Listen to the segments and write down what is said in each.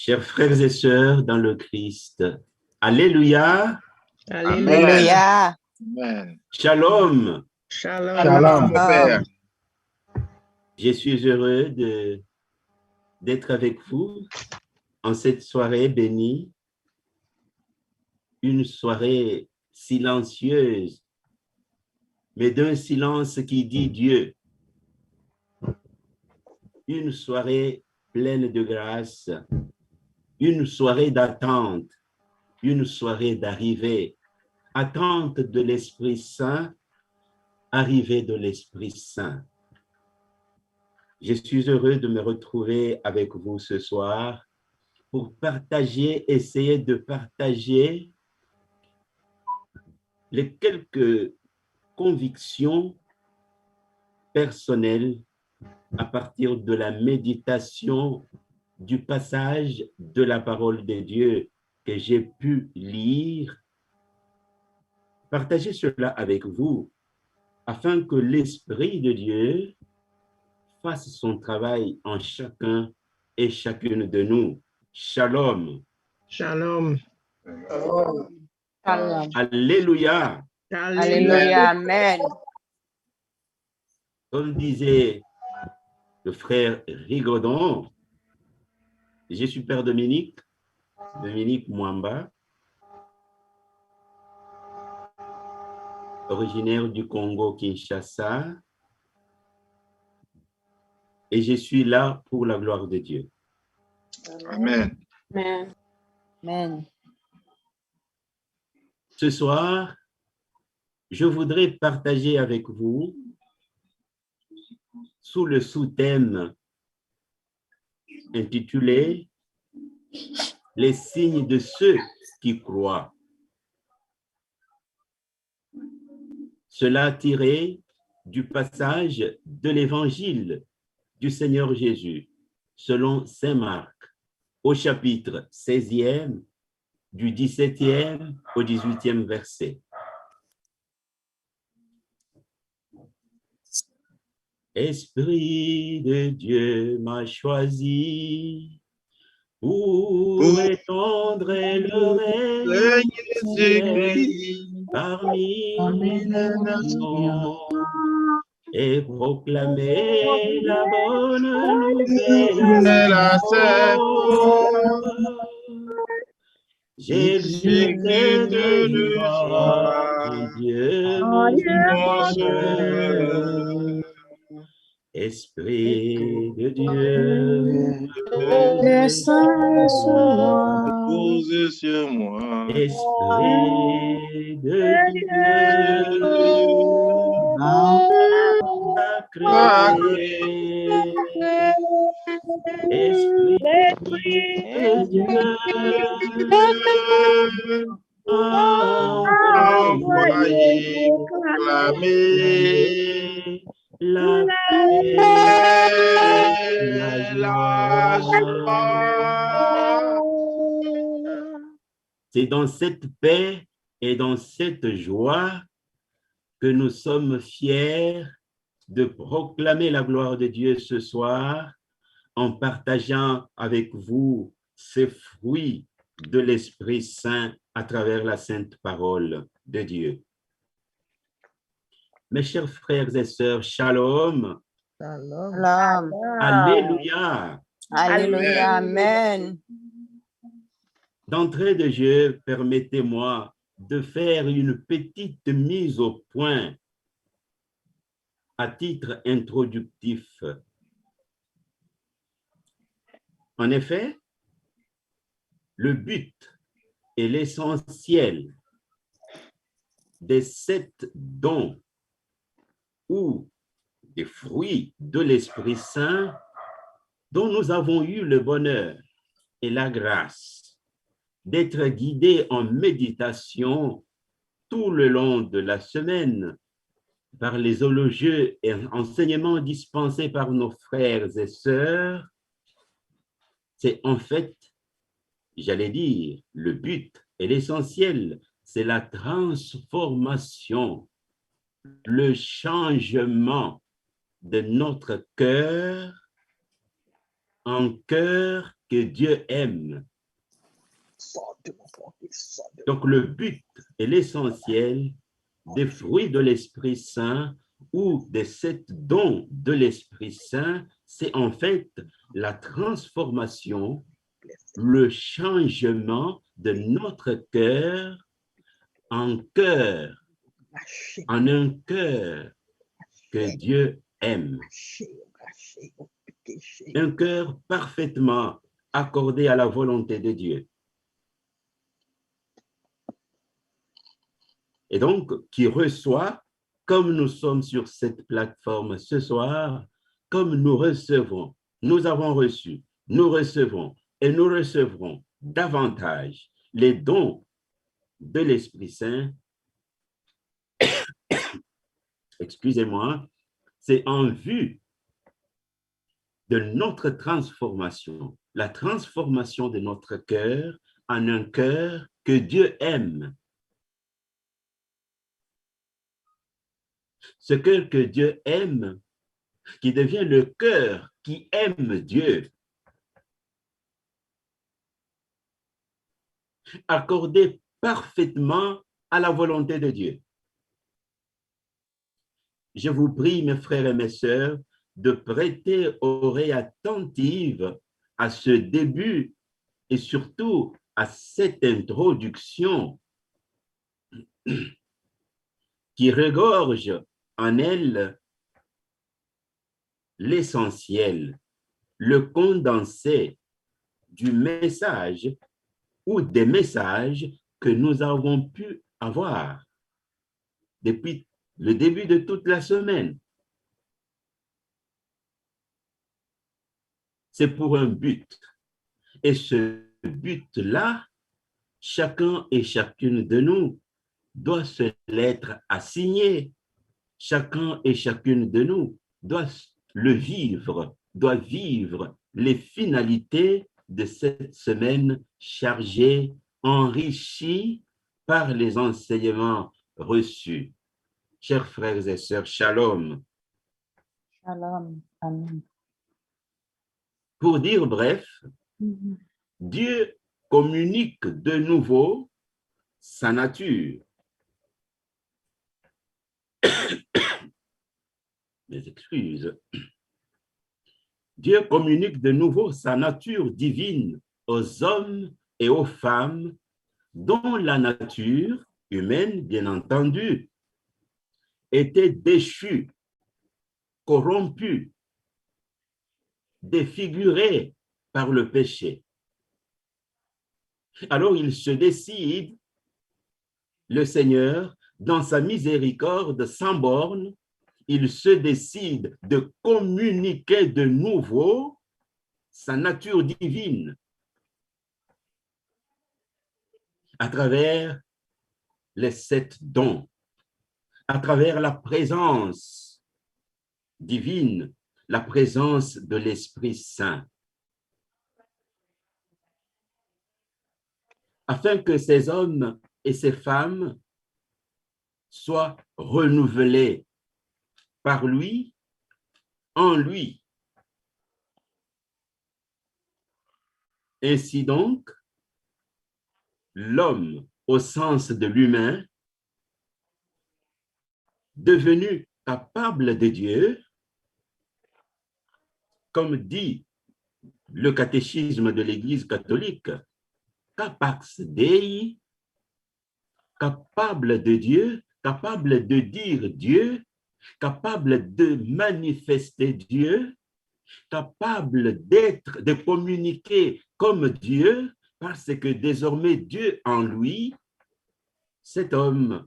Chers frères et sœurs dans le Christ, Alléluia. Alléluia. Amen. Shalom. Shalom, Père. Je suis heureux d'être avec vous en cette soirée bénie, une soirée silencieuse, mais d'un silence qui dit Dieu. Une soirée pleine de grâce, une soirée d'attente, une soirée d'arrivée, attente de l'Esprit Saint, arrivée de l'Esprit Saint. Je suis heureux de me retrouver avec vous ce soir pour essayer de partager les quelques convictions personnelles à partir de la méditation du passage de la parole de Dieu que j'ai pu lire. Partagez cela avec vous afin que l'Esprit de Dieu fasse son travail en chacun et chacune de nous. Shalom. Shalom. Shalom. Alléluia. Alléluia. Amen. Comme disait le frère Rigaudon, je suis Père Dominique Mwamba, originaire du Congo-Kinshasa, et je suis là pour la gloire de Dieu. Amen. Amen. Amen. Ce soir, je voudrais partager avec vous, sous le sous-thème intitulé « Les signes de ceux qui croient ». Cela tiré du passage de l'Évangile du Seigneur Jésus, selon saint Marc, au chapitre 16e, du 17e au 18e verset. Esprit de Dieu m'a choisi pour étendre le règne du ciel parmi les nations et proclamer la bonne nouvelle à j'exulte de joie en Dieu mon Sauveur. Esprit de Dieu, Descends sur moi. Posez sur moi. Esprit de Dieu, sacré. Esprit de Dieu, envoyez, proclamer la paix, la joie. C'est dans cette paix et dans cette joie que nous sommes fiers de proclamer la gloire de Dieu ce soir en partageant avec vous ces fruits de l'Esprit Saint à travers la sainte parole de Dieu. Mes chers frères et sœurs, shalom. Shalom. Alléluia. Alléluia. Amen. D'entrée de jeu, permettez-moi de faire une petite mise au point à titre introductif. En effet, le but et l'essentiel des 7 dons ou des fruits de l'Esprit Saint dont nous avons eu le bonheur et la grâce d'être guidés en méditation tout le long de la semaine par les élogieux et enseignements dispensés par nos frères et sœurs, c'est en fait, j'allais dire, le but et l'essentiel, c'est la transformation, le changement de notre cœur en cœur que Dieu aime. Donc, le but et l'essentiel des fruits de l'Esprit Saint ou des 7 dons de l'Esprit Saint, c'est en fait la transformation, le changement de notre cœur en un cœur que Dieu aime. Un cœur parfaitement accordé à la volonté de Dieu. Et donc, qui reçoit, comme nous sommes sur cette plateforme ce soir, comme nous recevons, nous avons reçu, nous recevons et nous recevrons davantage les dons de l'Esprit Saint, excusez-moi, c'est en vue de notre transformation, la transformation de notre cœur en un cœur que Dieu aime. Ce cœur que Dieu aime, qui devient le cœur qui aime Dieu, accordé parfaitement à la volonté de Dieu. Je vous prie, mes frères et mes sœurs, de prêter oreille attentive à ce début et surtout à cette introduction qui regorge en elle l'essentiel, le condensé du message ou des messages que nous avons pu avoir depuis le début de toute la semaine. C'est pour un but. Et ce but-là, chacun et chacune de nous doit se l'être assigné. Chacun et chacune de nous doit le vivre, doit vivre les finalités de cette semaine chargée, enrichie par les enseignements reçus. Chers frères et sœurs, shalom. Shalom. Amen. Pour dire bref, Dieu communique de nouveau sa nature. Mes excuses. Dieu communique de nouveau sa nature divine aux hommes et aux femmes dont la nature humaine, bien entendu, était déchue, corrompue, défigurée par le péché. Alors il se décide, le Seigneur, dans sa miséricorde sans borne, il se décide de communiquer de nouveau sa nature divine à travers les 7 dons, à travers la présence divine, la présence de l'Esprit Saint, afin que ces hommes et ces femmes soient renouvelés par lui, en lui. Ainsi donc, l'homme au sens de l'humain, devenu capable de Dieu, comme dit le catéchisme de l'Église catholique, capax Dei, capable de Dieu, capable de dire Dieu, capable de manifester Dieu, capable d'être, de communiquer comme Dieu, parce que désormais Dieu en lui, cet homme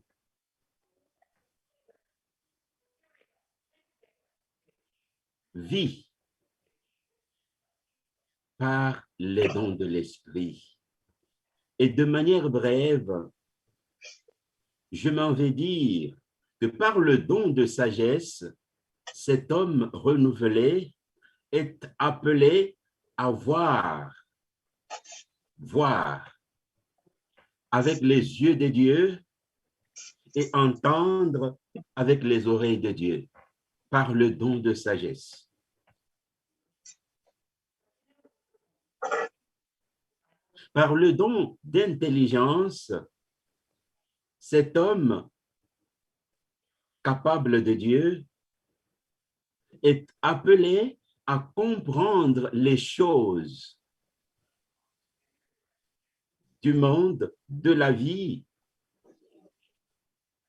vit par les dons de l'Esprit. Et de manière brève, je m'en vais dire que par le don de sagesse, cet homme renouvelé est appelé à voir avec les yeux de Dieu et entendre avec les oreilles de Dieu, par le don de sagesse. Par le don d'intelligence, cet homme capable de Dieu est appelé à comprendre les choses du monde, de la vie,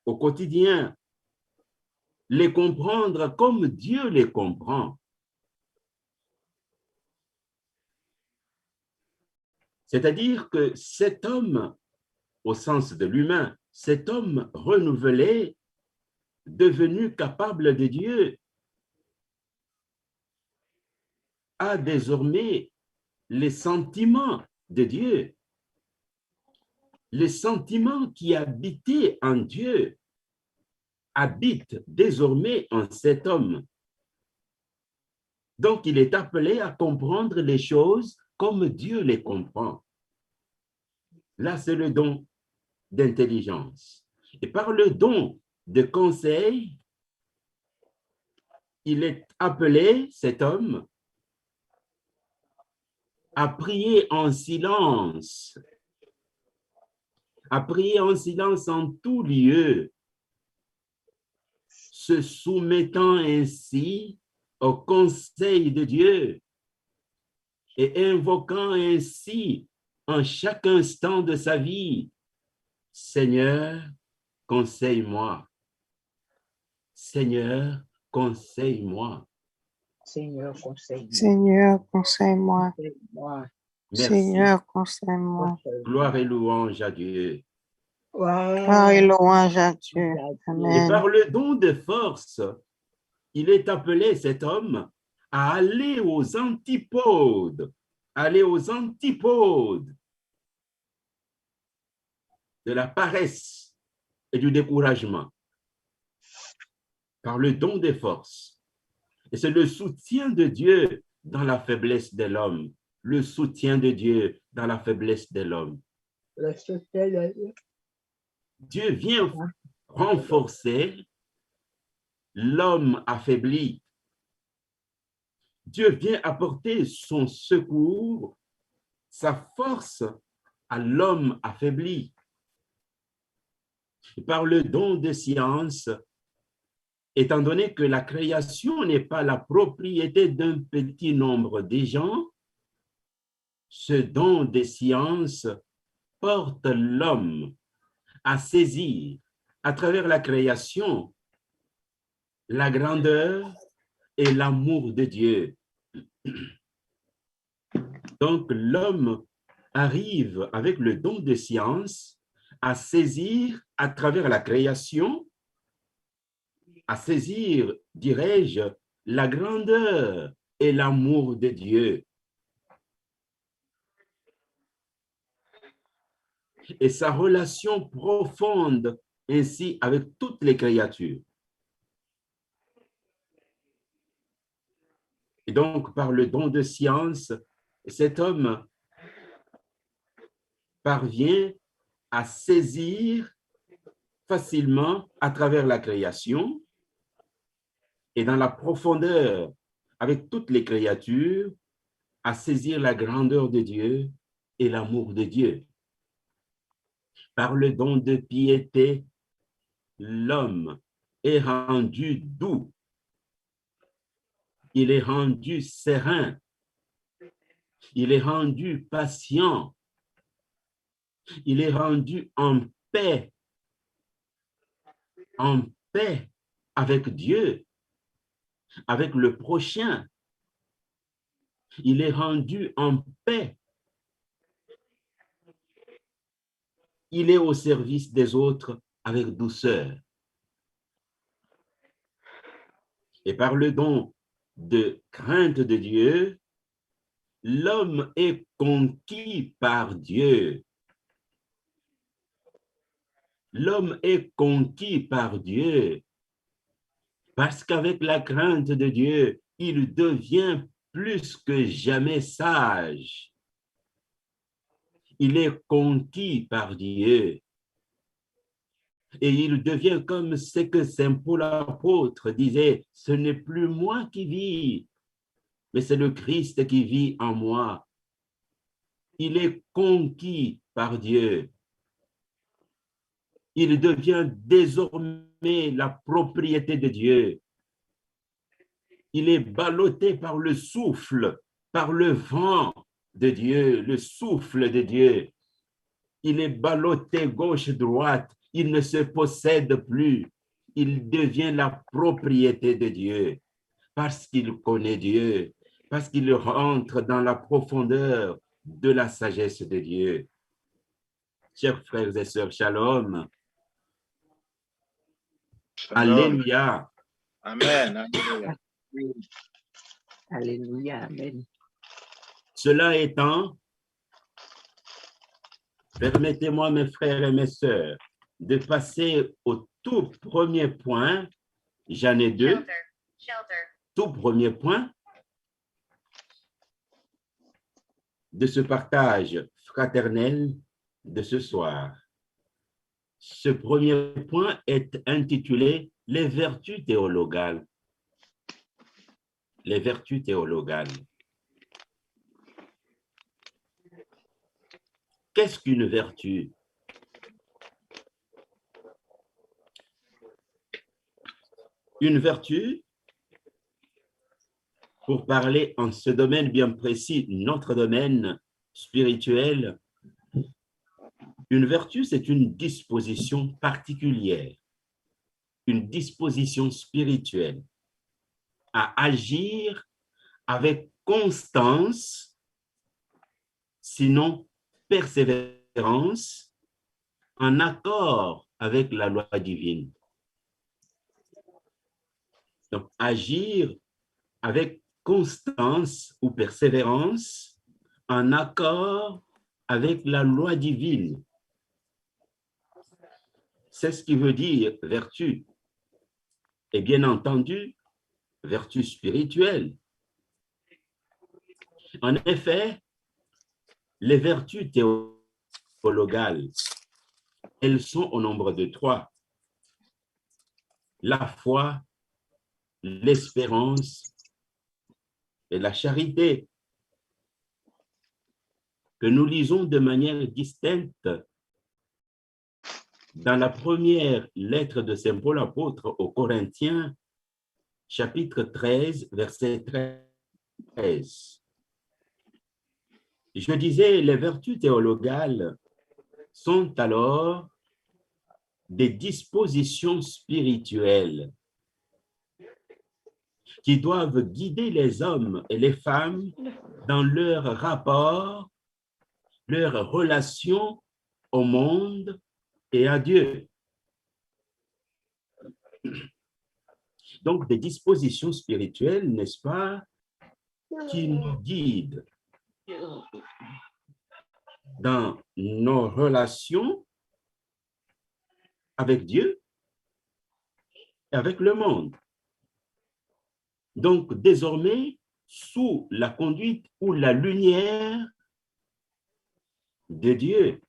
au quotidien, les comprendre comme Dieu les comprend. C'est-à-dire que cet homme, au sens de l'humain, cet homme renouvelé, devenu capable de Dieu, a désormais les sentiments de Dieu, les sentiments qui habitaient en Dieu habitent désormais en cet homme. Donc, il est appelé à comprendre les choses comme Dieu les comprend. Là, c'est le don d'intelligence. Et par le don de conseil, il est appelé, cet homme, à prier en silence, en tout lieu, se soumettant ainsi au conseil de Dieu et invoquant ainsi en chaque instant de sa vie, Seigneur, conseille-moi. Seigneur, conseille-moi. Seigneur, conseille-moi. Seigneur, conseille-moi. Conseille-moi. Merci. Seigneur, conseille-moi. Gloire et louange à Dieu. Gloire et louange à Dieu. Et Amen. par le don de force, il est appelé, cet homme, à aller aux antipodes, de la paresse et du découragement, par le don des forces. Et c'est le soutien de Dieu dans la faiblesse de l'homme, le soutien de Dieu dans la faiblesse de l'homme. Dieu vient renforcer l'homme affaibli. Dieu vient apporter son secours, sa force à l'homme affaibli. Par le don de science, étant donné que la création n'est pas la propriété d'un petit nombre de gens, ce don de science porte l'homme à saisir, à travers la création, la grandeur et l'amour de Dieu. Donc, l'homme arrive avec le don de science à saisir à travers la création, à saisir, dirais-je, la grandeur et l'amour de Dieu. Et sa relation profonde ainsi avec toutes les créatures. Et donc, par le don de science, cet homme parvient à saisir facilement à travers la création et dans la profondeur avec toutes les créatures, à saisir la grandeur de Dieu et l'amour de Dieu. Par le don de piété, l'homme est rendu doux. Il est rendu serein. Il est rendu patient. Il est rendu en paix avec Dieu, avec le prochain. Il est rendu en paix. Il est au service des autres avec douceur. Et par le don de crainte de Dieu, l'homme est conquis par Dieu. L'homme est conquis par Dieu parce qu'avec la crainte de Dieu, il devient plus que jamais sage. Il est conquis par Dieu. Et il devient comme ce que Saint Paul apôtre disait, ce n'est plus moi qui vis, mais c'est le Christ qui vit en moi. Il est conquis par Dieu. Il devient désormais la propriété de Dieu. Il est ballotté par le souffle, par le vent de Dieu, le souffle de Dieu. Il est ballotté gauche-droite. Il ne se possède plus. Il devient la propriété de Dieu parce qu'il connaît Dieu, parce qu'il rentre dans la profondeur de la sagesse de Dieu. Chers frères et sœurs, shalom. Shalom. Alléluia. Amen. Alléluia. Alléluia. Amen. Cela étant, permettez-moi, mes frères et mes sœurs, de passer au tout premier point. J'en ai deux. Tout premier point de ce partage fraternel de ce soir. Ce premier point est intitulé « Les vertus théologales ». Les vertus théologales. Qu'est-ce qu'une vertu? Une vertu, pour parler en ce domaine bien précis, notre domaine spirituel, une vertu, c'est une disposition particulière, une disposition spirituelle à agir avec constance, sinon persévérance, en accord avec la loi divine. Donc, agir avec constance ou persévérance, en accord avec la loi divine. C'est ce qui veut dire vertu. Et bien entendu, vertu spirituelle. En effet, les vertus théologales, elles sont au nombre de 3. La foi, l'espérance et la charité, que nous lisons de manière distincte dans la première lettre de Saint Paul apôtre aux Corinthiens, chapitre 13, verset 13. Je disais, les vertus théologales sont alors des dispositions spirituelles qui doivent guider les hommes et les femmes dans leur rapport, leur relation au monde et à Dieu. Donc, des dispositions spirituelles, n'est-ce pas, qui nous guident dans nos relations avec Dieu et avec le monde. Donc, désormais, sous la conduite ou la lumière de Dieu,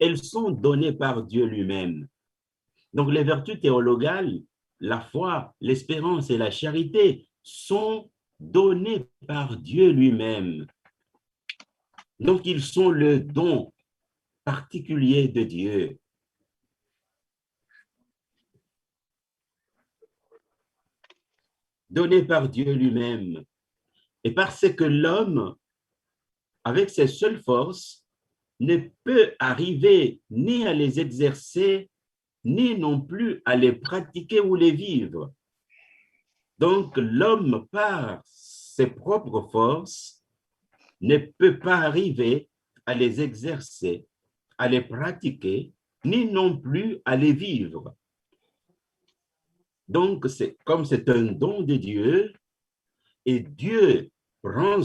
elles sont données par Dieu lui-même. Donc, les vertus théologales, la foi, l'espérance et la charité sont données par Dieu lui-même. Donc, ils sont le don particulier de Dieu. Donné par Dieu lui-même. Et parce que l'homme, avec ses seules forces, ne peut arriver ni à les exercer, ni non plus à les pratiquer ou les vivre. Donc, l'homme, par ses propres forces, ne peut pas arriver à les exercer, à les pratiquer, ni non plus à les vivre. Donc, comme c'est un don de Dieu, et Dieu prend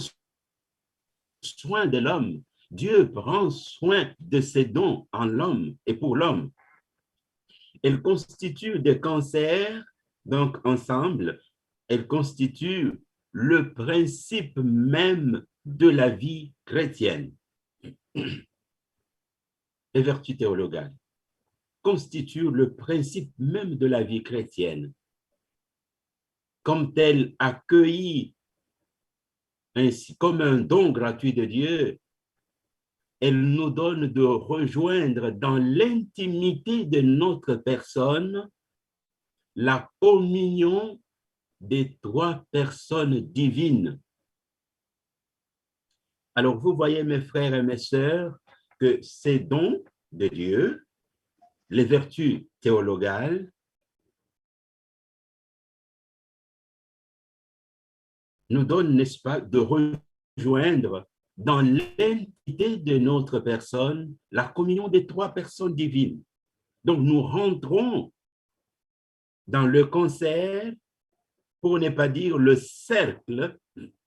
soin de l'homme. Dieu prend soin de ses dons en l'homme et pour l'homme. Elles constituent des cancers, donc ensemble, elles constituent le principe même de la vie chrétienne. Les vertus théologales constituent le principe même de la vie chrétienne. Comme telles accueillies ainsi comme un don gratuit de Dieu, elle nous donne de rejoindre dans l'intimité de notre personne la communion des trois personnes divines. Alors, vous voyez, mes frères et mes sœurs, que ces dons de Dieu, les vertus théologales, nous donnent, n'est-ce pas, de rejoindre dans l'intimité de notre personne la communion des trois personnes divines. Donc, nous rentrons dans le concert, pour ne pas dire le cercle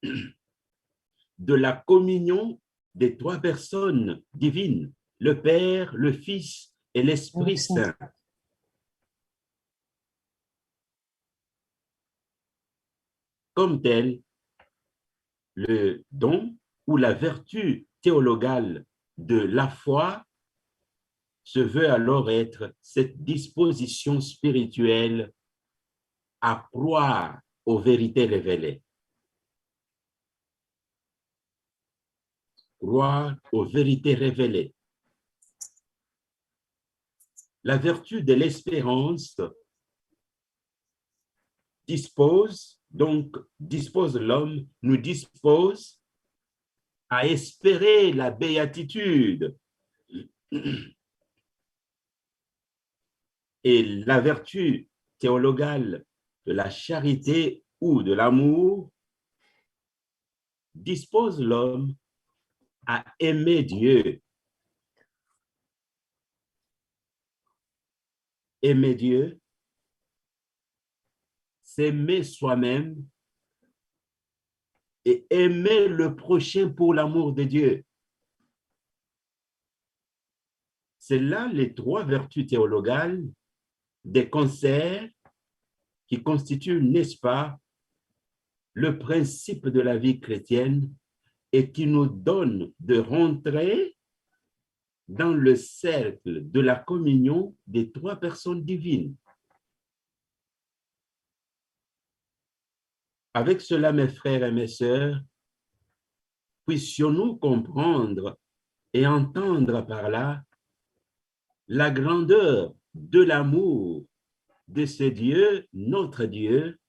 de la communion des trois personnes divines, le Père, le Fils et l'Esprit Saint. Comme tel, le don ou la vertu théologale de la foi se veut alors être cette disposition spirituelle à croire aux vérités révélées. Croire aux vérités révélées. La vertu de l'espérance dispose l'homme, nous dispose à espérer la béatitude. Et la vertu théologale de la charité ou de l'amour dispose l'homme à aimer Dieu. Aimer Dieu, s'aimer soi-même et aimer le prochain pour l'amour de Dieu. C'est là les trois vertus théologales des concerts qui constituent, n'est-ce pas, le principe de la vie chrétienne et qui nous donnent de rentrer dans le cercle de la communion des trois personnes divines. Avec cela, mes frères et mes sœurs, puissions-nous comprendre et entendre par là la grandeur de l'amour de ce Dieu, notre Dieu,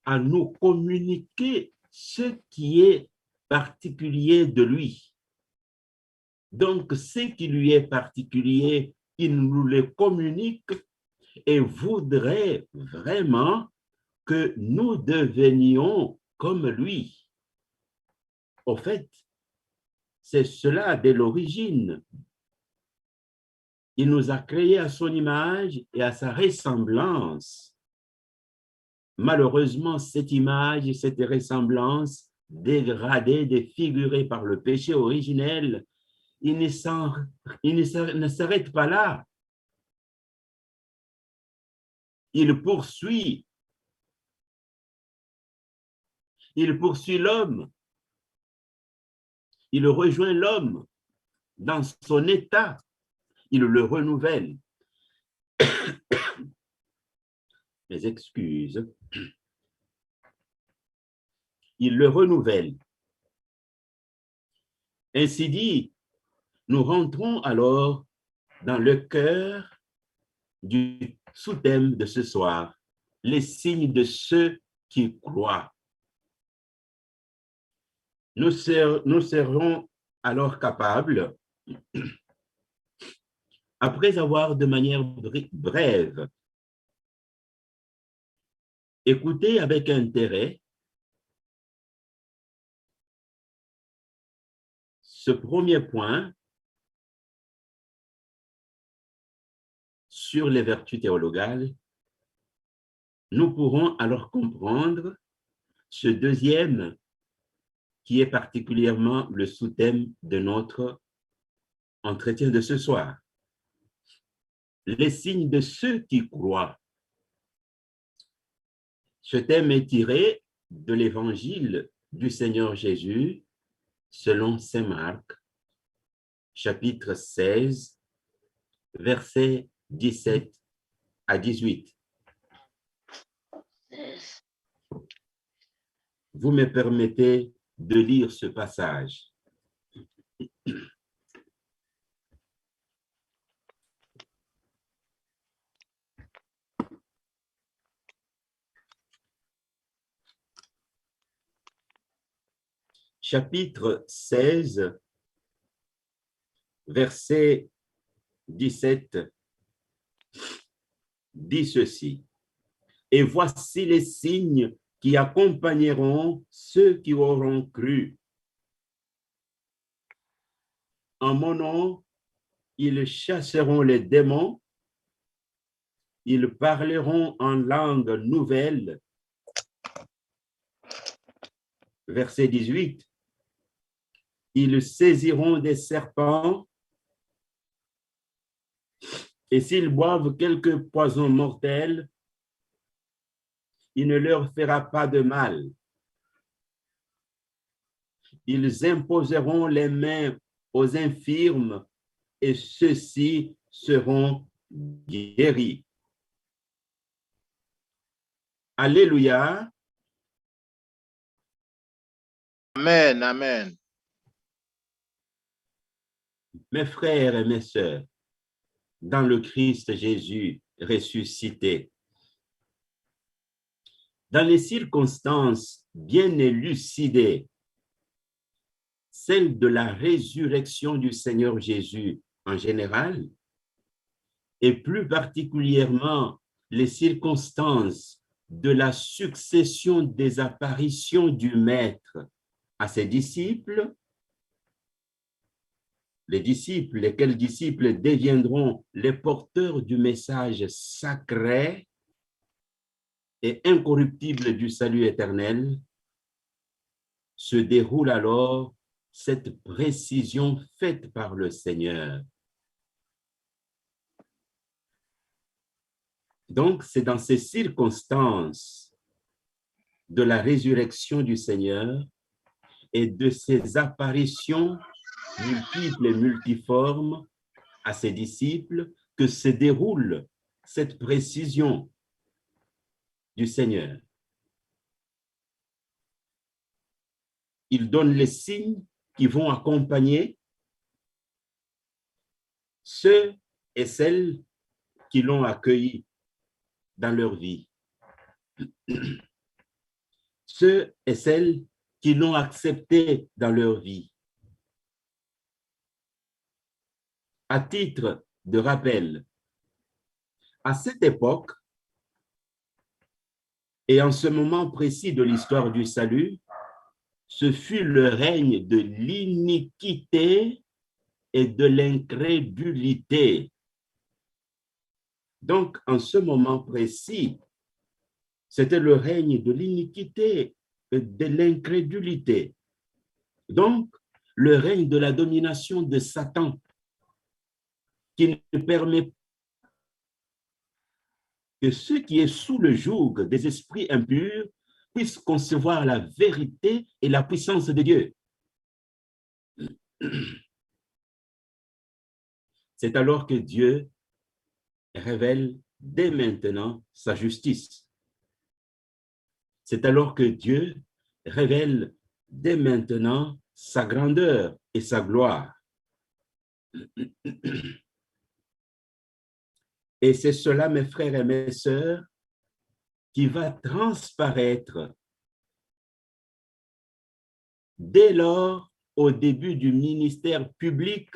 à nous communiquer ce qui est particulier de lui. Donc, ce qui lui est particulier, il nous le communique et voudrait vraiment que nous devenions comme lui. Au fait, c'est cela dès l'origine. Il nous a créés à son image et à sa ressemblance. Malheureusement, cette image et cette ressemblance dégradée, défigurée par le péché originel, il ne s'arrête pas là. Il poursuit l'homme. Il rejoint l'homme dans son état. Il le renouvelle. Mes excuses. Il le renouvelle. Ainsi dit, nous rentrons alors dans le cœur du sous-thème de ce soir, les signes de ceux qui croient. Nous serons alors capables, après avoir de manière brève écouté avec intérêt ce premier point sur les vertus théologales, nous pourrons alors comprendre ce deuxième qui est particulièrement le sous-thème de notre entretien de ce soir. Les signes de ceux qui croient. Ce thème est tiré de l'évangile du Seigneur Jésus selon saint Marc, chapitre 16, versets 17 à 18. Vous me permettez de lire ce passage. Chapitre 16, verset 17, dit ceci. Et voici les signes qui accompagneront ceux qui auront cru. En mon nom, ils chasseront les démons, ils parleront en langue nouvelle. Verset 18. Ils saisiront des serpents, et s'ils boivent quelque poison mortel, il ne leur fera pas de mal. Ils imposeront les mains aux infirmes, et ceux-ci seront guéris. Alléluia. Amen, amen. Mes frères et mes sœurs, dans le Christ Jésus ressuscité, dans les circonstances bien élucidées, celles de la résurrection du Seigneur Jésus en général, et plus particulièrement les circonstances de la succession des apparitions du Maître à ses disciples, les disciples, lesquels disciples deviendront les porteurs du message sacré et incorruptible du salut éternel, se déroule alors cette précision faite par le Seigneur. Donc, c'est dans ces circonstances de la résurrection du Seigneur et de ses apparitions multiples et multiformes à ses disciples que se déroule cette précision du Seigneur. Il donne les signes qui vont accompagner ceux et celles qui l'ont accueilli dans leur vie. Ceux et celles qui l'ont accepté dans leur vie. À titre de rappel, à cette époque et en ce moment précis de l'histoire du salut, ce fut le règne de l'iniquité et de l'incrédulité. Donc, en ce moment précis, c'était le règne de l'iniquité et de l'incrédulité. Donc, le règne de la domination de Satan, qui ne permet que ceux qui est sous le joug des esprits impurs puissent concevoir la vérité et la puissance de Dieu. C'est alors que Dieu révèle dès maintenant sa justice. C'est alors que Dieu révèle dès maintenant sa grandeur et sa gloire. Et c'est cela, mes frères et mes sœurs, qui va transparaître dès lors au début du ministère public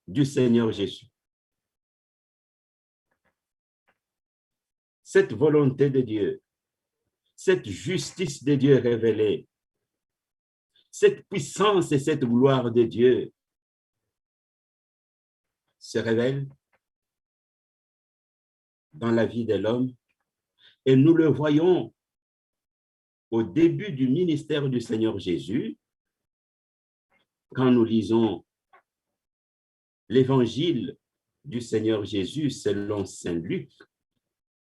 du Seigneur Jésus. Cette volonté de Dieu, cette justice de Dieu révélée, cette puissance et cette gloire de Dieu se révèlent dans la vie de l'homme et nous le voyons au début du ministère du Seigneur Jésus, quand nous lisons l'évangile du Seigneur Jésus selon Saint Luc,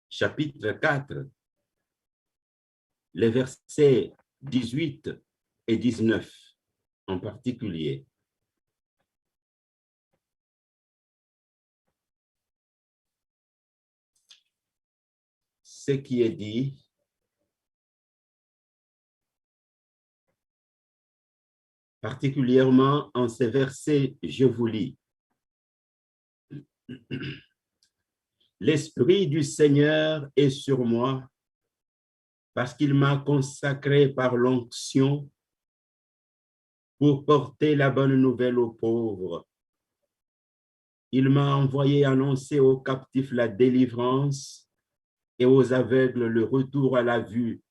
chapitre 4, les versets 18 et 19 en particulier. Ce qui est dit, particulièrement en ces versets, je vous lis. L'Esprit du Seigneur est sur moi parce qu'il m'a consacré par l'onction pour porter la bonne nouvelle aux pauvres. Il m'a envoyé annoncer aux captifs la délivrance et aux aveugles le retour à la vue,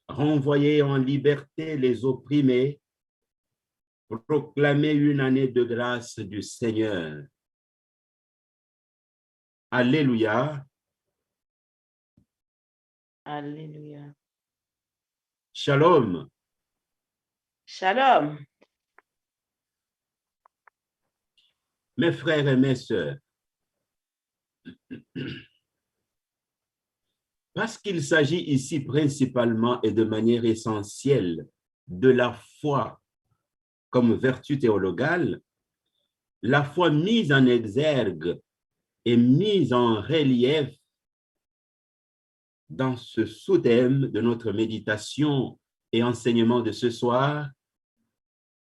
renvoyer en liberté les opprimés, proclamer une année de grâce du Seigneur. Alléluia. Alléluia. Shalom. Shalom. Mes frères et mes sœurs, parce qu'il s'agit ici principalement et de manière essentielle de la foi comme vertu théologale, la foi mise en exergue et mise en relief dans ce sous-thème de notre méditation et enseignement de ce soir,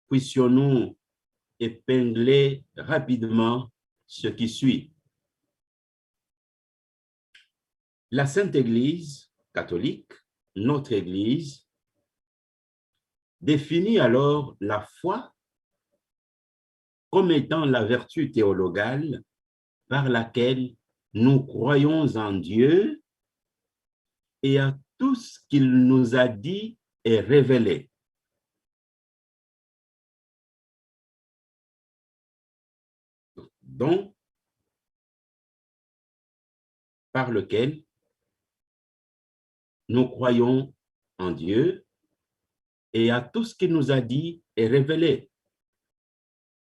puissions-nous épingler rapidement ce qui suit. La Sainte Église catholique, notre Église, définit alors la foi comme étant la vertu théologale par laquelle nous croyons en Dieu et à tout ce qu'il nous a dit et révélé. Donc, par lequel nous croyons en Dieu et à tout ce qu'il nous a dit et révélé.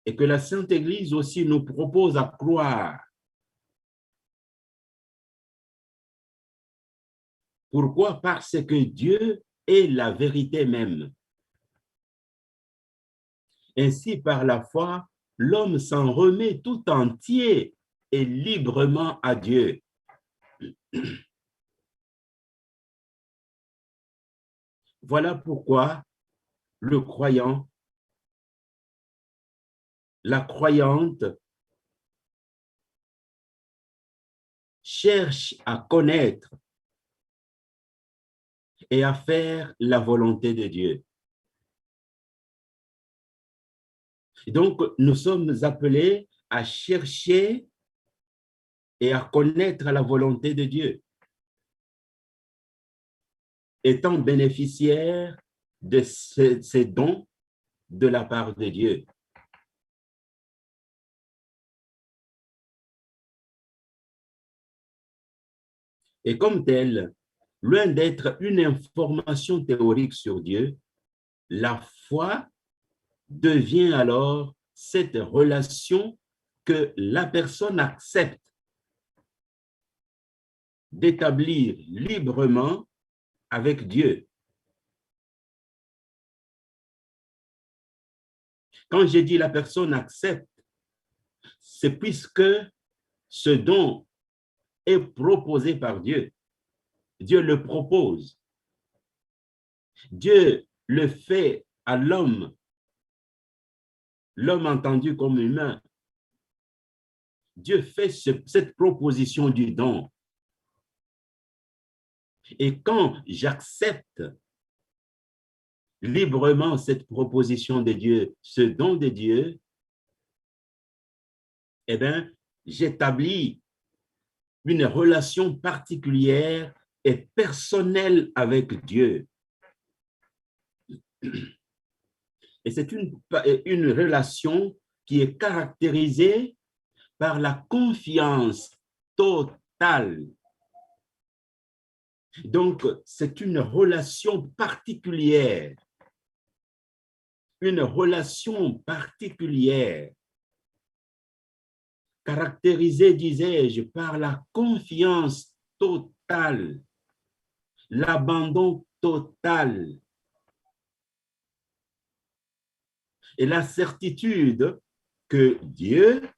Et que la Sainte Église aussi nous propose à croire. Pourquoi? Parce que Dieu est la vérité même. Ainsi, par la foi, l'homme s'en remet tout entier et librement à Dieu. Voilà pourquoi le croyant, la croyante, cherche à connaître et à faire la volonté de Dieu. Et donc, nous sommes appelés à chercher et à connaître la volonté de Dieu, étant bénéficiaires de ces dons de la part de Dieu. Et comme tel, loin d'être une information théorique sur Dieu, la foi devient alors cette relation que la personne accepte d'établir librement avec Dieu. Quand j'ai dit la personne accepte, c'est puisque ce don est proposé par Dieu. Dieu le propose. Dieu le fait à l'homme, l'homme entendu comme humain. Dieu fait cette proposition du don. Et quand j'accepte librement cette proposition de Dieu, ce don de Dieu, eh bien, j'établis une relation particulière et personnelle avec Dieu. Et c'est une relation qui est caractérisée par la confiance totale Donc, c'est une relation particulière. Une relation particulière, caractérisée, disais-je, par la confiance totale, l'abandon total et la certitude que Dieu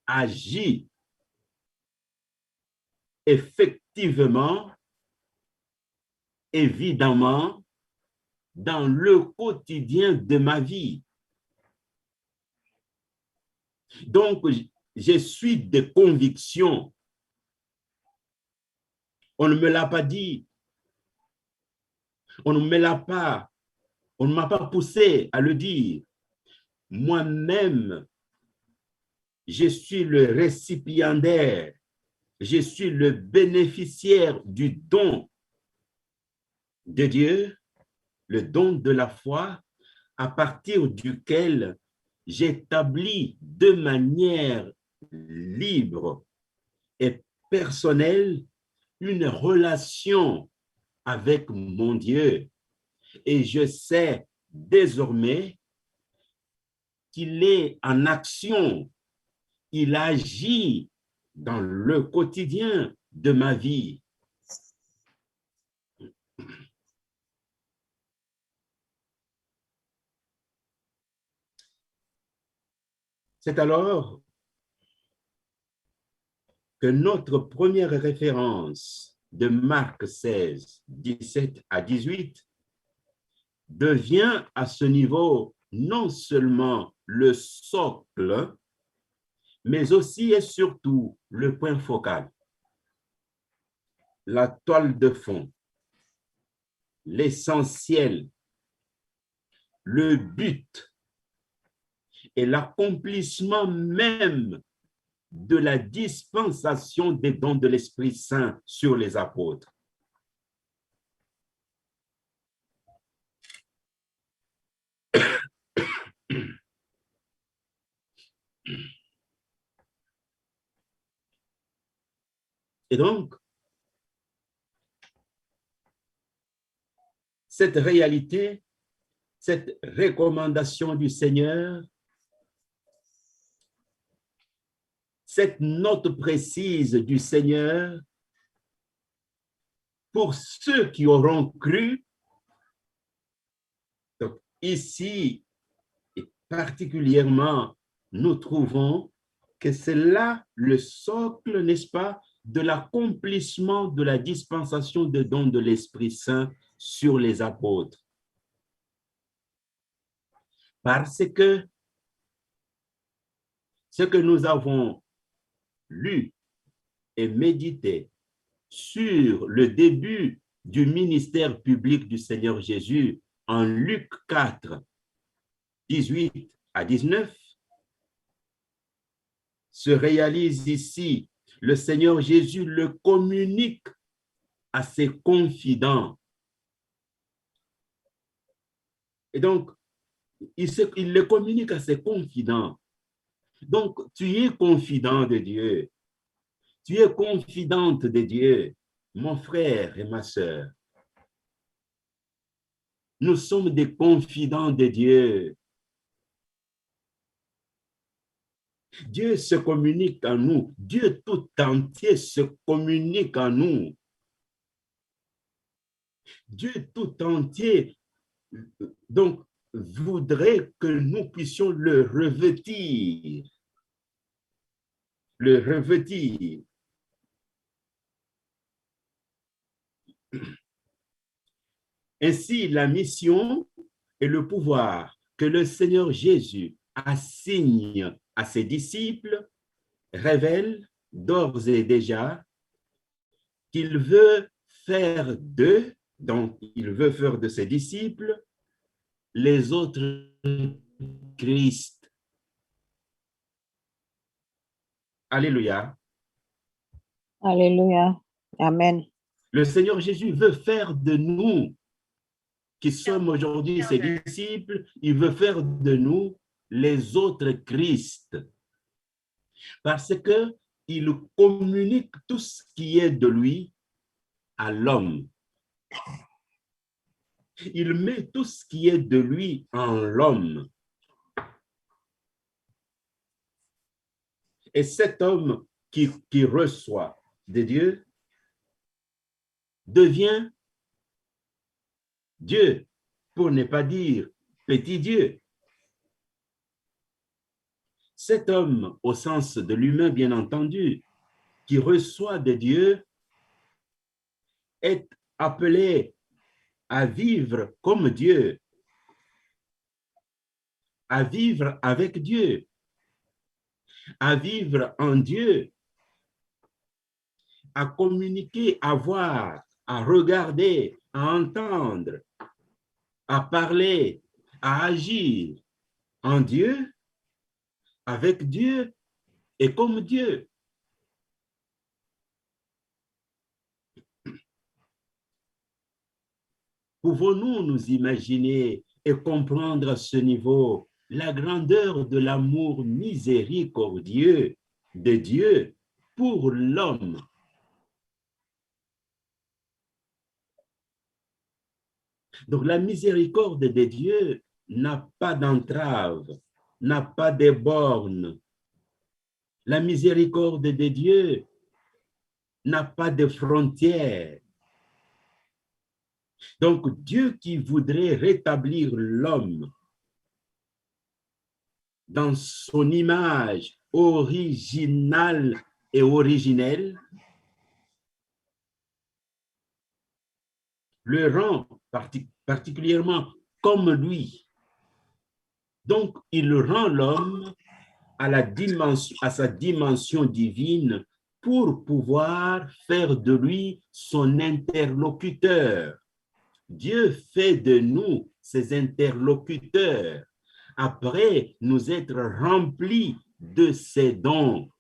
agit effectivement, évidemment, dans le quotidien de ma vie. Donc, je suis des convictions. On ne me l'a pas dit. On ne m'a pas poussé à le dire. Moi-même, je suis le récipiendaire, je suis le bénéficiaire du don de Dieu, le don de la foi, à partir duquel j'établis de manière libre et personnelle une relation avec mon Dieu. Et je sais désormais qu'il est en action, il agit dans le quotidien de ma vie. C'est alors que notre première référence de Marc 16, 17 à 18 devient à ce niveau non seulement le socle, mais aussi et surtout le point focal, la toile de fond, l'essentiel, le but et l'accomplissement même de la dispensation des dons de l'Esprit Saint sur les apôtres. Et donc, cette réalité, cette recommandation du Seigneur, cette note précise du Seigneur pour ceux qui auront cru. Donc, ici, et particulièrement, nous trouvons que c'est là le socle, n'est-ce pas, de l'accomplissement de la dispensation des dons de l'Esprit Saint sur les apôtres. Parce que ce que nous avons lu et médité sur le début du ministère public du Seigneur Jésus en Luc 4, 18 à 19, se réalise ici. Le Seigneur Jésus le communique à ses confidents. Et donc, il le communique à ses confidents. Donc, tu es confident de Dieu. Tu es confidente de Dieu, mon frère et ma sœur. Nous sommes des confidents de Dieu. Dieu se communique en nous. Dieu tout entier se communique en nous. Dieu tout entier, donc, voudrait que nous puissions le revêtir. Le revêtir. Ainsi, la mission et le pouvoir que le Seigneur Jésus assigne à ses disciples révèle d'ores et déjà qu'il veut faire d'eux, donc il veut faire de ses disciples, les autres Christ. Alléluia. Alléluia. Amen. Le Seigneur Jésus veut faire de nous, qui sommes aujourd'hui ses disciples, il veut faire de nous les autres Christ. Parce qu'il communique tout ce qui est de lui à l'homme. Il met tout ce qui est de lui en l'homme. Et cet homme qui reçoit de Dieu devient Dieu, pour ne pas dire petit Dieu. Cet homme, au sens de l'humain bien entendu, qui reçoit de Dieu, est appelé à vivre comme Dieu, à vivre avec Dieu, à vivre en Dieu, à communiquer, à voir, à regarder, à entendre, à parler, à agir en Dieu, avec Dieu et comme Dieu. Pouvons-nous nous imaginer et comprendre à ce niveau la grandeur de l'amour miséricordieux de Dieu pour l'homme? Donc la miséricorde de Dieu n'a pas d'entrave, n'a pas de bornes. La miséricorde de Dieu n'a pas de frontières. Donc Dieu qui voudrait rétablir l'homme dans son image originale et originelle, le rend particulièrement comme lui. Donc, il rend l'homme à sa dimension divine pour pouvoir faire de lui son interlocuteur. Dieu fait de nous ses interlocuteurs après nous être remplis de ses dons.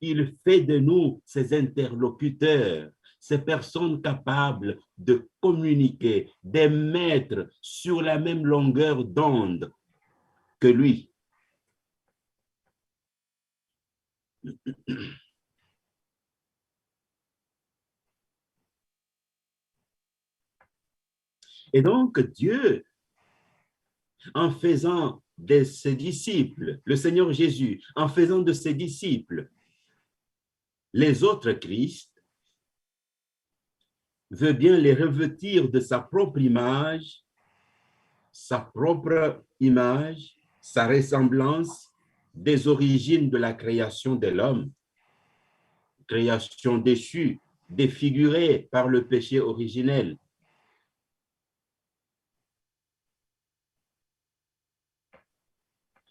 Il fait de nous ses interlocuteurs, ces personnes capables de communiquer, de mettre sur la même longueur d'onde que lui. Et donc Dieu, en faisant de ses disciples, le Seigneur Jésus, en faisant de ses disciples les autres Christ, veut bien les revêtir de sa propre image, sa ressemblance des origines de la création de l'homme, création déchue, défigurée par le péché originel.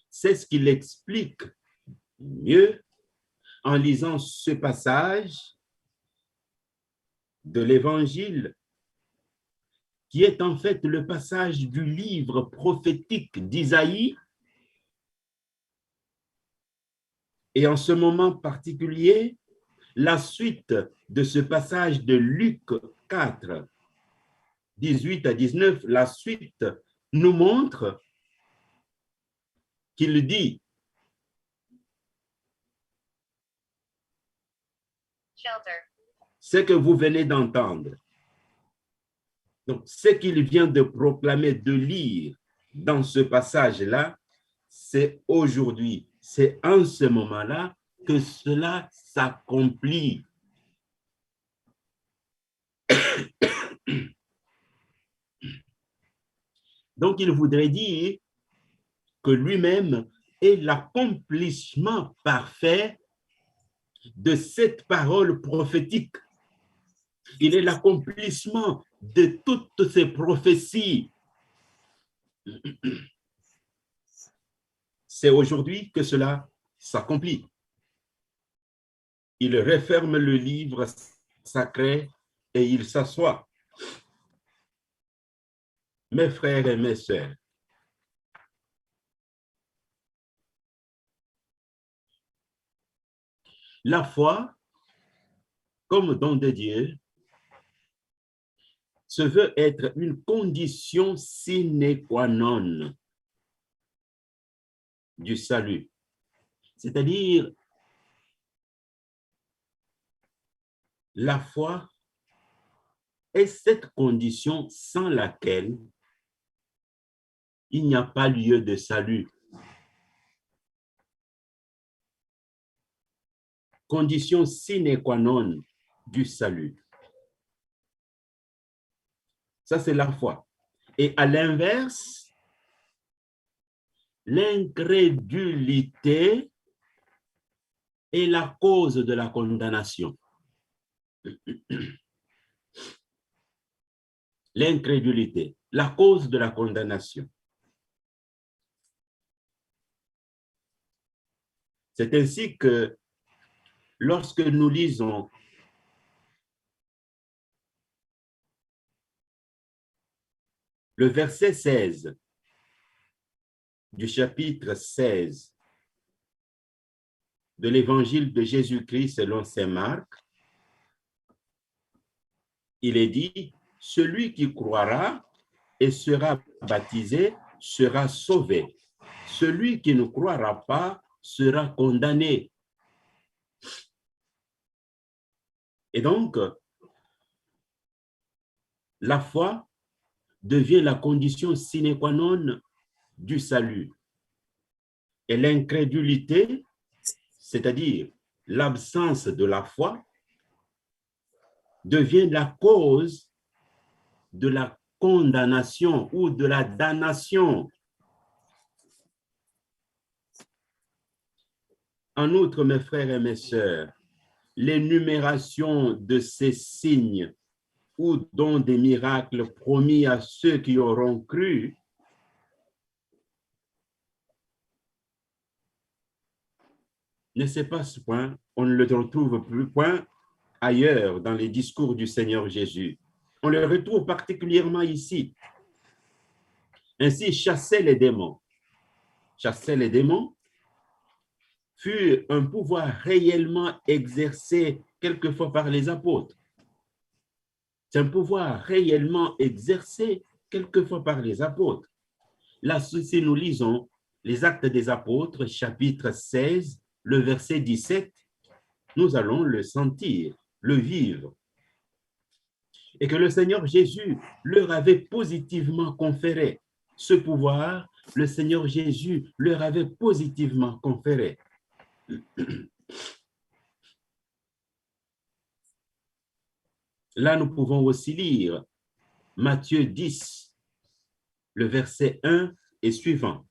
C'est ce qu'il explique mieux en lisant ce passage de l'Évangile, qui est en fait le passage du livre prophétique d'Isaïe. Et en ce moment particulier, la suite de ce passage de Luc 4, 18 à 19, la suite nous montre qu'il dit ce que vous venez d'entendre. Donc, ce qu'il vient de proclamer, de lire dans ce passage-là, c'est aujourd'hui, c'est en ce moment-là que cela s'accomplit. Donc, il voudrait dire que lui-même est l'accomplissement parfait de cette parole prophétique. Il est l'accomplissement de toutes ces prophéties. C'est aujourd'hui que cela s'accomplit. Il referme le livre sacré et il s'assoit. Mes frères et mes sœurs, la foi, comme don de Dieu, se veut être une condition sine qua non du salut. C'est-à-dire, la foi est cette condition sans laquelle il n'y a pas lieu de salut. Condition sine qua non du salut. Ça, c'est la foi. Et à l'inverse, l'incrédulité est la cause de la condamnation. L'incrédulité, la cause de la condamnation. C'est ainsi que lorsque nous lisons le verset 16 du chapitre 16 de l'évangile de Jésus-Christ selon saint Marc, il est dit, celui qui croira et sera baptisé sera sauvé. Celui qui ne croira pas sera condamné. Et donc, la foi devient la condition sine qua non du salut. Et l'incrédulité, c'est-à-dire l'absence de la foi, devient la cause de la condamnation ou de la damnation. En outre, mes frères et mes sœurs, l'énumération de ces signes ou dont des miracles promis à ceux qui auront cru ne se passe point, on ne le retrouve plus point ailleurs dans les discours du Seigneur Jésus. On le retrouve particulièrement ici. Ainsi, chasser les démons fut un pouvoir réellement exercé quelquefois par les apôtres. C'est un pouvoir réellement exercé quelquefois par les apôtres. Là, si nous lisons les Actes des Apôtres, chapitre 16, le verset 17, nous allons le sentir, le vivre. Et que le Seigneur Jésus leur avait positivement conféré. Ce pouvoir, le Seigneur Jésus leur avait positivement conféré. Là, nous pouvons aussi lire Matthieu 10, le verset 1 et suivant.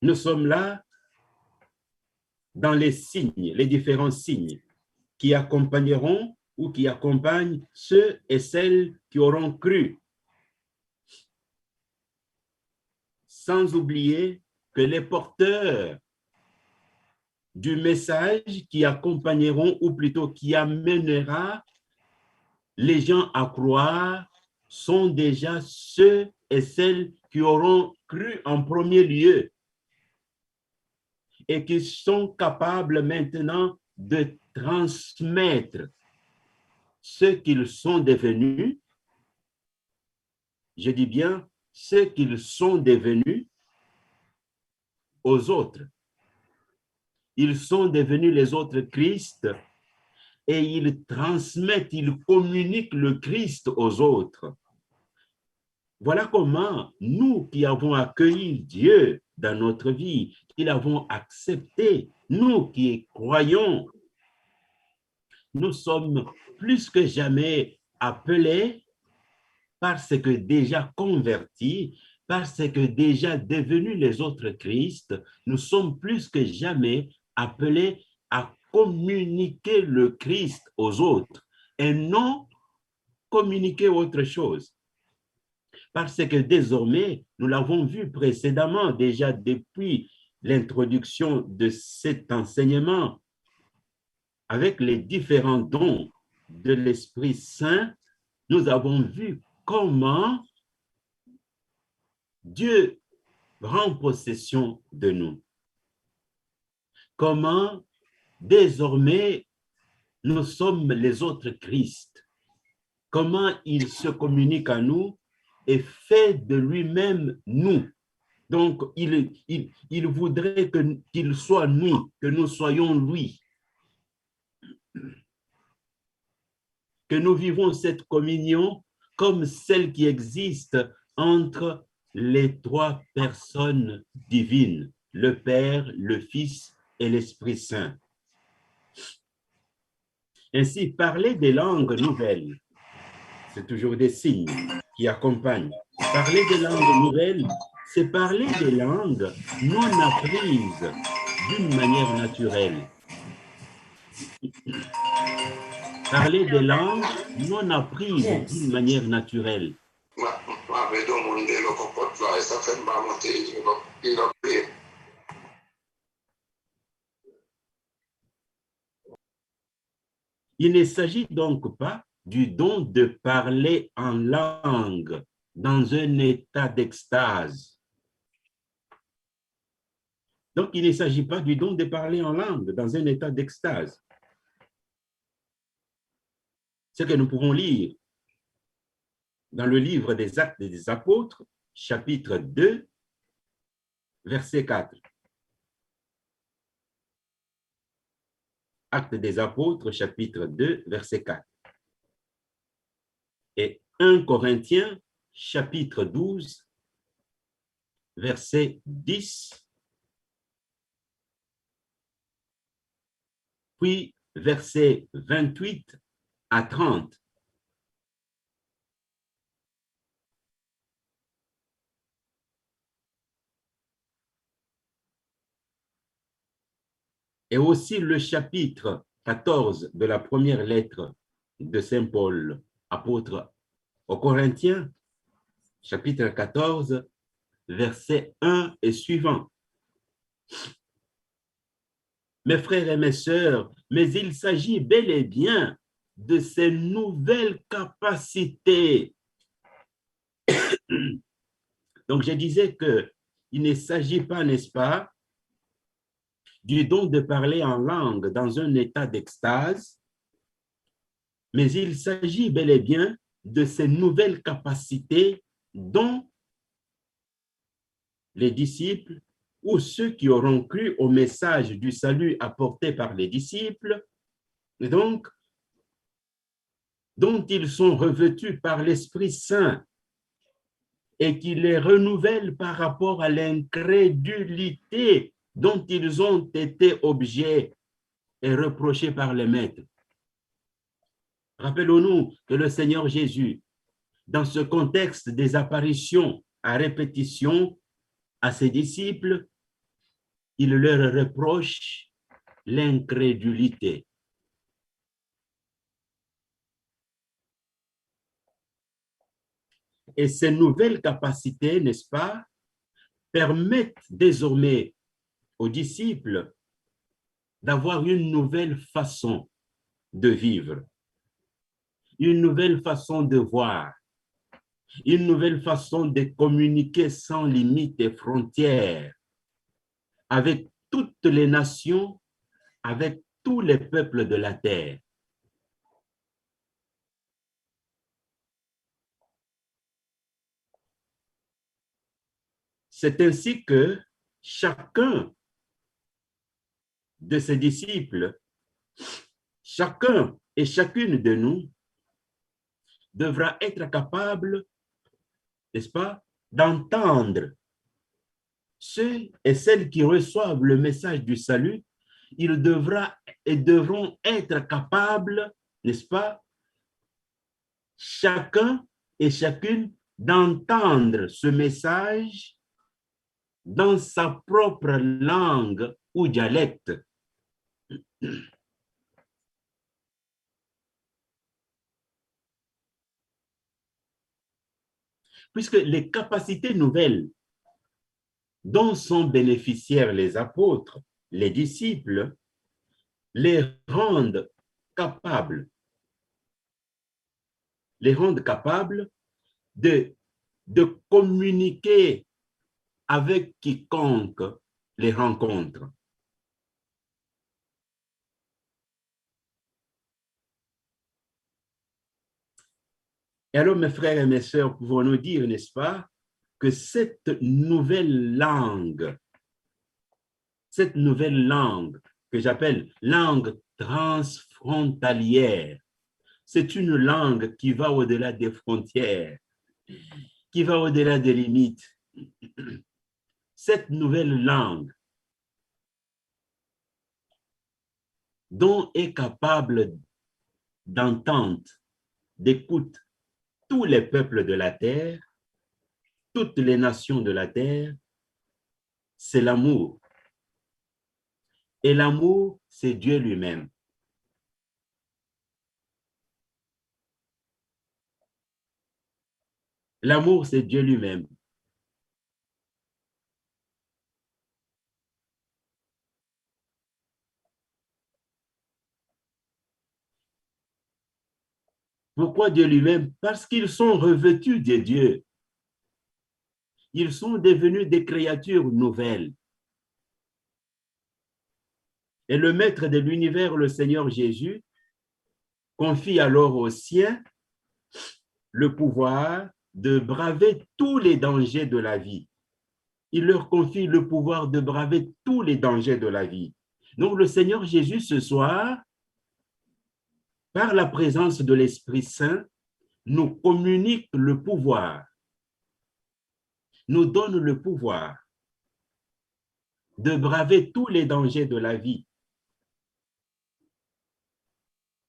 Nous sommes là dans les signes, les différents signes qui accompagneront ou qui accompagnent ceux et celles qui auront cru. Sans oublier que les porteurs du message qui accompagneront ou plutôt qui amènera les gens à croire sont déjà ceux et celles qui auront cru en premier lieu et qui sont capables maintenant de transmettre ce qu'ils sont devenus, je dis bien ce qu'ils sont devenus aux autres. Ils sont devenus les autres Christ et ils transmettent, ils communiquent le Christ aux autres. Voilà comment nous qui avons accueilli Dieu dans notre vie, qui l'avons accepté, nous qui croyons, nous sommes plus que jamais appelés parce que déjà convertis, parce que déjà devenus les autres Christ, nous sommes plus que jamais appelés à communiquer le Christ aux autres et non communiquer autre chose. Parce que désormais, nous l'avons vu précédemment, déjà depuis l'introduction de cet enseignement, avec les différents dons de l'Esprit Saint, nous avons vu comment Dieu prend possession de nous. Comment désormais nous sommes les autres Christ. Comment il se communique à nous et fait de lui-même nous. Donc, il voudrait qu'il soit nous, que nous soyons lui. que nous vivons cette communion comme celle qui existe entre les trois personnes divines, le Père, le Fils et l'Esprit Saint. Ainsi, parler des langues nouvelles, c'est toujours des signes qui accompagnent. Parler des langues nouvelles, c'est parler des langues non apprises d'une manière naturelle. Parler des langues non apprises d'une manière naturelle. Il ne s'agit donc pas du don de parler en langue dans un état d'extase. Donc, il ne s'agit pas du don de parler en langue dans un état d'extase. Ce que nous pouvons lire dans le livre des Actes des Apôtres, chapitre 2, verset 4. Actes des Apôtres, chapitre 2, verset 4. Et 1 Corinthiens, chapitre 12, verset 10. Puis verset 28 à 30. Et aussi le chapitre 14 de la première lettre de Saint Paul, apôtre aux Corinthiens, chapitre 14, verset 1 et suivant. Mes frères et mes sœurs, mais il s'agit bel et bien de ces nouvelles capacités. Donc, je disais qu'il ne s'agit pas, n'est-ce pas, du don de parler en langue dans un état d'extase, mais il s'agit bel et bien de ces nouvelles capacités dont les disciples ou ceux qui auront cru au message du salut apporté par les disciples, et donc, dont ils sont revêtus par l'Esprit Saint et qui les renouvelle par rapport à l'incrédulité dont ils ont été objets et reprochés par les maîtres. Rappelons-nous que le Seigneur Jésus, dans ce contexte des apparitions à répétition à ses disciples, il leur reproche l'incrédulité. Et ces nouvelles capacités, n'est-ce pas, permettent désormais aux disciples d'avoir une nouvelle façon de vivre, une nouvelle façon de voir, une nouvelle façon de communiquer sans limite et frontières avec toutes les nations, avec tous les peuples de la terre. C'est ainsi que chacun de ses disciples, chacun et chacune de nous devra être capable, n'est-ce pas, d'entendre ceux et celles qui reçoivent le message du salut. Ils devront être capables, n'est-ce pas, chacun et chacune d'entendre ce message dans sa propre langue ou dialecte. Puisque les capacités nouvelles dont sont bénéficiaires les apôtres, les disciples, les rendent capables de communiquer avec quiconque les rencontre. Et alors, mes frères et mes sœurs, pouvons-nous dire, n'est-ce pas, que cette nouvelle langue que j'appelle langue transfrontalière, c'est une langue qui va au-delà des frontières, qui va au-delà des limites. Cette nouvelle langue dont est capable d'entente, d'écoute tous les peuples de la terre, toutes les nations de la terre, c'est l'amour. Et l'amour, c'est Dieu lui-même. L'amour, c'est Dieu lui-même. Pourquoi Dieu lui-même? Parce qu'ils sont revêtus de Dieu. Ils sont devenus des créatures nouvelles. Et le Maître de l'univers, le Seigneur Jésus, confie alors aux siens le pouvoir de braver tous les dangers de la vie. Il leur confie le pouvoir de braver tous les dangers de la vie. Donc le Seigneur Jésus, ce soir, par la présence de l'Esprit Saint, nous communique le pouvoir, nous donne le pouvoir de braver tous les dangers de la vie.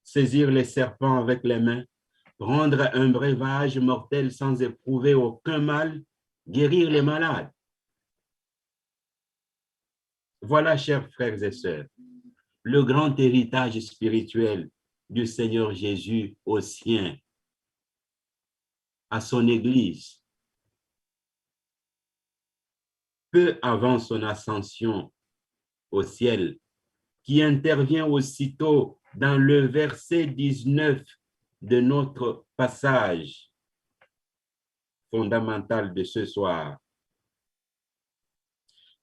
Saisir les serpents avec les mains, prendre un breuvage mortel sans éprouver aucun mal, guérir les malades. Voilà, chers frères et sœurs, le grand héritage spirituel du Seigneur Jésus aux siens, à son Église. Peu avant son ascension au ciel, qui intervient aussitôt dans le verset 19 de notre passage fondamental de ce soir.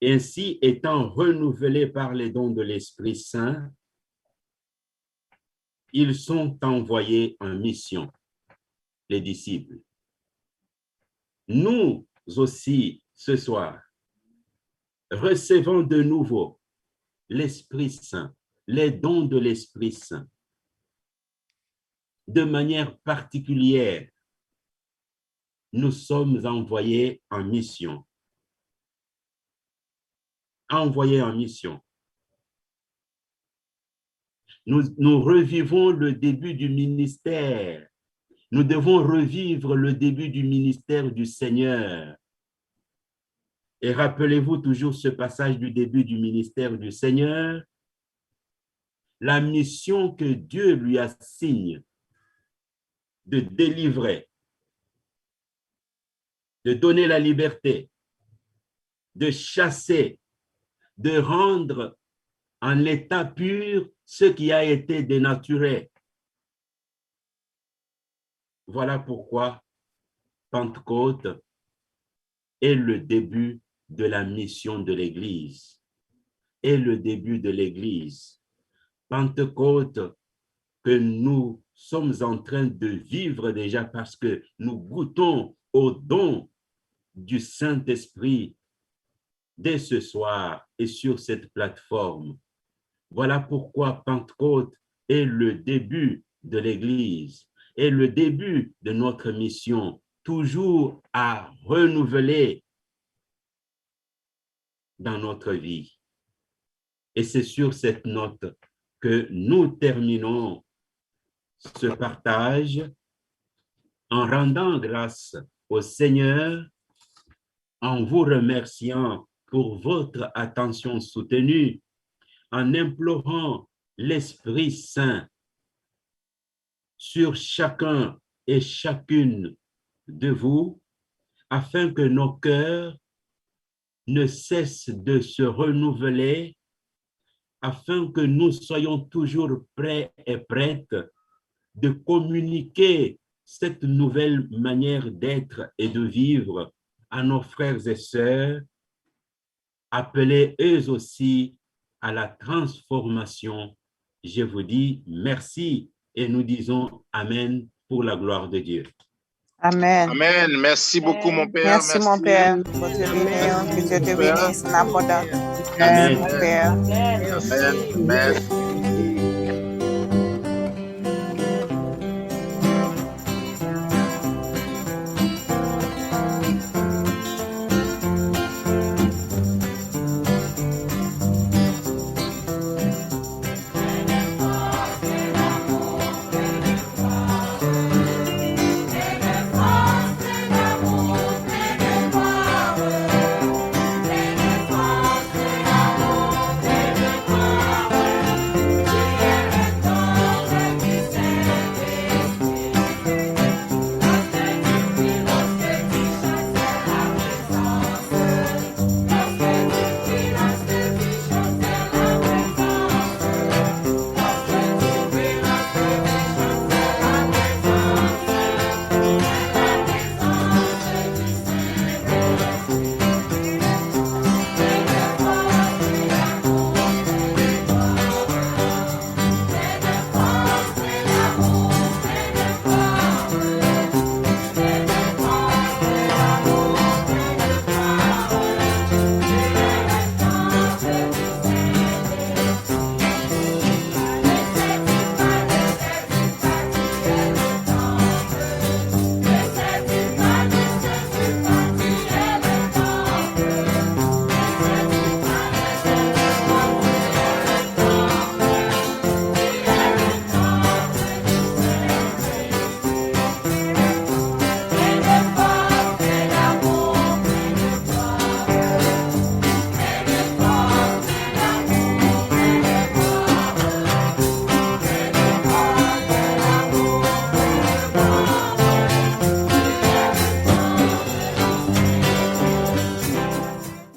Ainsi, étant renouvelés par les dons de l'Esprit Saint, ils sont envoyés en mission, les disciples. Nous aussi, ce soir, recevons de nouveau l'Esprit Saint, les dons de l'Esprit Saint. De manière particulière, nous sommes envoyés en mission. Envoyés en mission. Nous revivons le début du ministère. Nous devons revivre le début du ministère du Seigneur. Et rappelez-vous toujours ce passage du début du ministère du Seigneur, la mission que Dieu lui assigne de délivrer, de donner la liberté, de chasser, de rendre en état pur ce qui a été dénaturé. Voilà pourquoi Pentecôte est le début de la mission de l'Église, est le début de l'Église. Pentecôte que nous sommes en train de vivre déjà parce que nous goûtons au don du Saint-Esprit dès ce soir et sur cette plateforme. Voilà pourquoi Pentecôte est le début de l'Église, est le début de notre mission, toujours à renouveler dans notre vie. Et c'est sur cette note que nous terminons ce partage en rendant grâce au Seigneur, en vous remerciant pour votre attention soutenue, en implorant l'Esprit Saint sur chacun et chacune de vous, afin que nos cœurs ne cessent de se renouveler, afin que nous soyons toujours prêts et prêtes de communiquer cette nouvelle manière d'être et de vivre à nos frères et sœurs, appelés eux aussi à la transformation. Je vous dis merci et nous disons Amen pour la gloire de Dieu. Amen. Amen. Merci beaucoup, mon Père. Merci, mon Père, pour te bénir. Que Dieu te bénisse en abondance. Amen. Mon Père. Amen. Amen.